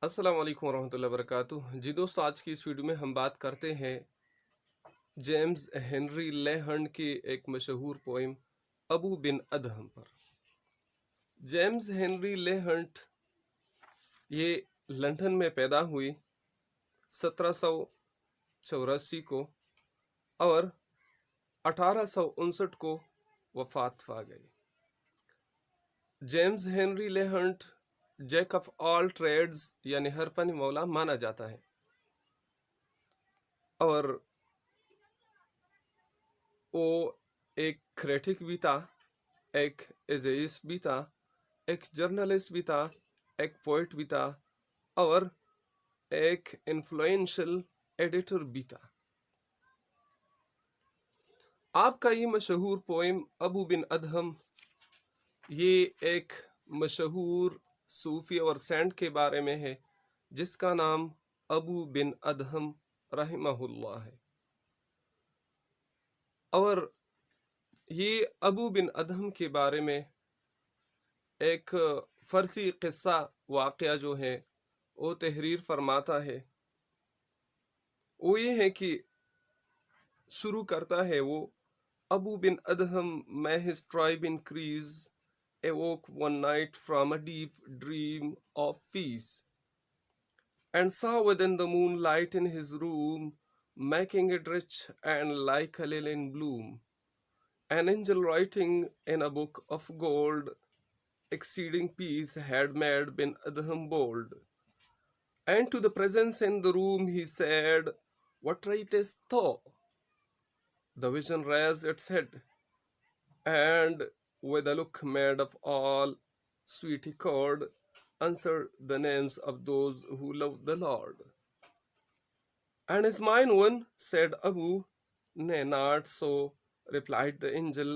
السلام علیکم ورحمۃ اللہ وبرکاتہ۔ جی دوستو، آج کی اس ویڈیو میں ہم بات کرتے ہیں جیمز ہنری لیہنڈ کی ایک مشہور پوئم ابو بن ادہم پر۔ جیمز ہنری لیہنڈ یہ لندن میں پیدا ہوئی 1784 کو اور 1859 کو وفات پا گئی۔ James Henry Leland jack of all trades یعنی ہر فن مولا مانا جاتا ہے، اور وہ ایک کریٹک بھی تھا، ایک ایزائسٹ بھی تھا، ایک جرنلسٹ بھی تھا، ایک پوئٹ بھی تھا، اور ایک انفلوئنشل ایڈیٹر بھی تھا۔ آپ کا یہ مشہور پوئم ابو بن ادہم یہ ایک مشہور صوفی اور سینٹ کے بارے میں ہے جس کا نام ابو بن ادہم رحمہ اللہ ہے، اور یہ ابو بن ادہم کے بارے میں ایک فرضی قصہ واقعہ جو ہے وہ تحریر فرماتا ہے۔ وہ یہ ہے کہ شروع کرتا ہے وہ ابو بن ادہم may his tribe increase awoke one night from a deep dream of peace and saw within the moonlight in his room, making it rich and like a lily in bloom, an angel writing in a book of gold, exceeding peace had made bin Adham bold. And to the presence in the room he said, "What writest thou?" The vision raised its head, and with a look made of all sweet accord, answered the names of those who love the Lord. "And is mine one?" said Abu. "Nay, not so," replied the angel.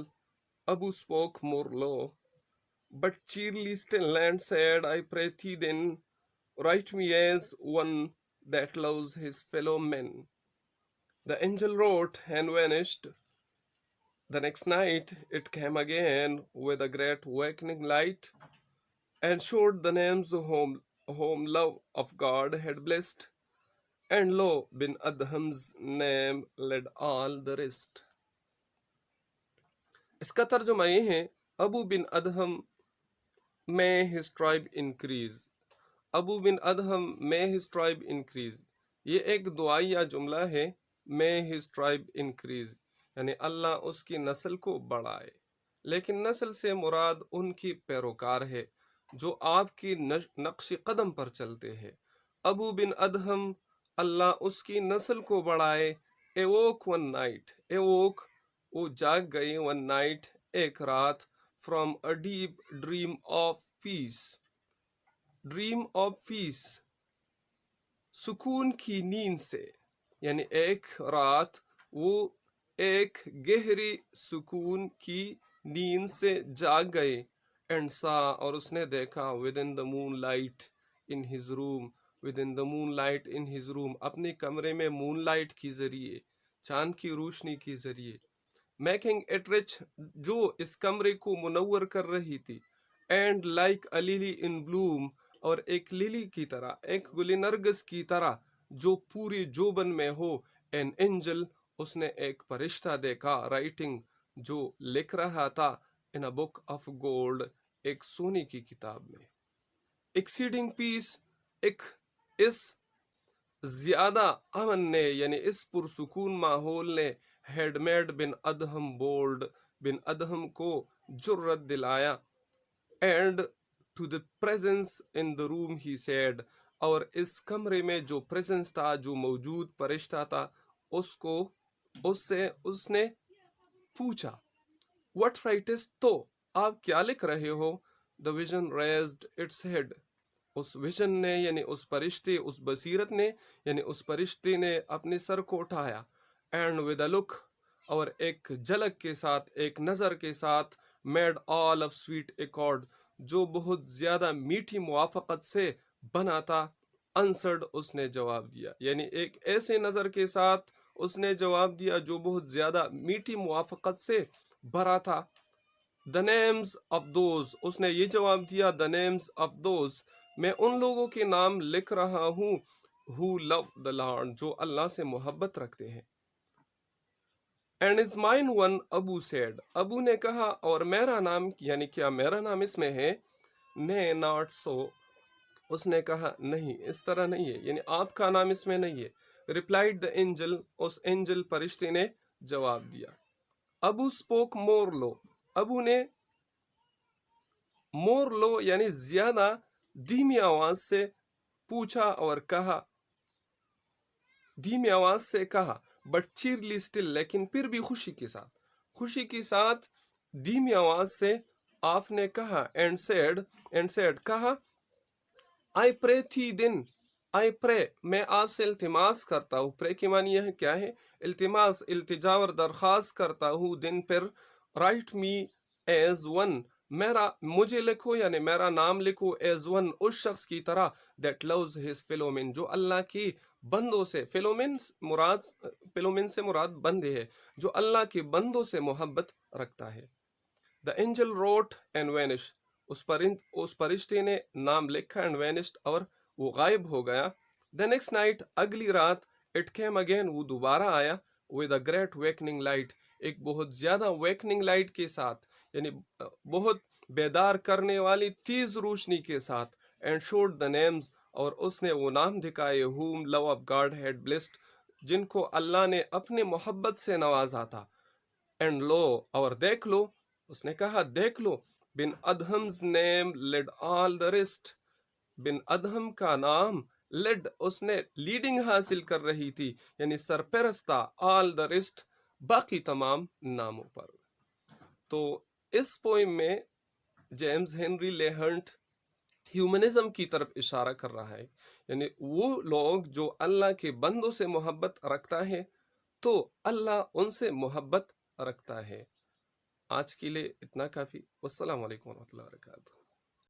Abu spoke more low, but cheerily still, and said, "I pray thee then, write me as one that loves his fellow men." The angel wrote and vanished. The next night it came again with a great awakening light, and showed the names whom love of God had blessed. And lo, bin Adham's name led all the rest. اس کا ترجمہ یہ ہے، ابو بن ادہم may his tribe increase. ابو بن ادہم may his tribe increase. یہ ایک دعائیہ جملہ ہے، may his tribe increase یعنی اللہ اس کی نسل کو بڑھائے، لیکن نسل سے مراد ان کی پیروکار ہے جو آپ کی نقش قدم پر چلتے ہیں۔ ابو بن ادہم اللہ اس کی نسل کو بڑھائے۔ ایووک ون نائٹ، ایووک وہ جاگ گئے، ون نائٹ ایک رات، from a deep dream of peace, dream of peace سکون کی نیند سے، یعنی ایک رات وہ ایک گہری سکون کی نیند سے جاگ گئے، اینڈ سا اور اس نے دیکھا، with in the moon light in his room, with in the moon light in his room اپنے کمرے میں مون لائٹ کے ذریعے، چاند کی روشنی کے ذریعے، میکنگ اٹ رچ جو اس کمرے کو منور کر رہی تھی، اینڈ لائک اے للی ان بلوم اور ایک للی کی طرح، ایک گل نرگس کی طرح جو پوری جوبن میں ہو، این اینجل اس نے ایک فرشتہ دیکھا، رائٹنگ جو لکھ رہا تھا، ان اے بک آف گولڈ ایک سونے کی کتاب میں، ایکسیڈنگ پیس ایک اس زیادہ امن نے یعنی اس پرسکون ماحول نے، had made Ben Adhem bold Ben Adhem کو جرت دلایا، and to the presence in the room he said اور اس کمرے میں جو پریزنس تھا، جو موجود فرشتہ تھا، اس نے پوچھا، وٹ رائٹس تو آپ کیا لکھ رہے ہو؟ The vision raised its head, اس ویژن نے یعنی اس فرشتے، اس بصیرت نے یعنی اس فرشتے نے اپنے سر کو اٹھایا، اینڈ ود اے لک اور ایک جھلک کے ساتھ، ایک نظر کے ساتھ، made all of sweet accord جو بہت زیادہ میٹھی موافقت سے بنا تھا، انسرڈ اس نے جواب دیا، یعنی ایک ایسے نظر کے ساتھ اس نے جواب دیا جو بہت زیادہ میٹھی موافقت سے بھرا تھا۔ The names of those اس نے یہ جواب دیا، the names of those میں ان لوگوں کے نام لکھ رہا ہوں who love the Lord جو اللہ سے محبت رکھتے ہیں. And is mine one Abu said ابو نے کہا اور میرا نام یعنی کیا میرا نام اس میں ہے. Nay not so اس نے کہا نہیں اس طرح نہیں ہے یعنی آپ کا نام اس میں نہیں ہے. Replied the angel us angel فرشتے نے جواب دیا. ابو spoke more low ابو نے more low یعنی زیادہ دھیمی آواز سے پوچھا اور کہا دھیمی آواز سے کہا بٹ cheerily still لیکن پھر بھی خوشی کے ساتھ دھیمی آواز سے آپ نے کہا and said کہا I pray thee then I pray میں آپ سے التماس کرتا ہوں. pray کی معنی یہ کیا ہے؟ التماس التجا اور درخواست کرتا ہوں. دن پھر write me as one مجھے لکھو یعنی میرا نام لکھو as one اس شخص کی طرح that loves his fellow men جو اللہ کی بندوں سے فیلومن سے مراد بندے ہے جو اللہ کے بندوں سے محبت رکھتا ہے. The angel wrote and vanished اس فرشتے نے نام لکھا and vanished اور وہ غائب ہو گیا. The next night اگلی رات it came again وہ دوبارہ آیا with a great awakening light ایک بہت زیادہ awakening light کے ساتھ یعنی بہت بیدار کرنے والی تیز روشنی کے ساتھ and showed the names اور اس نے وہ نام دکھائے whom love of God had blessed جن کو اللہ نے اپنے محبت سے نوازا تھا. And lo اور دیکھ لو اس نے کہا دیکھ لو بن ادہم's name led all the rest بن ادہم کا نام led اس نے لیڈنگ حاصل کر رہی تھی یعنی سرپرستہ all the rest باقی تمام ناموں پر. تو اس پوئم میں جیمز ہنری لے ہنٹ ہیومنزم کی طرف اشارہ کر رہا ہے یعنی وہ لوگ جو اللہ کے بندوں سے محبت رکھتا ہے تو اللہ ان سے محبت رکھتا ہے. آج کے لیے اتنا کافی. والسلام علیکم ورحمۃ اللہ وبرکاتہ.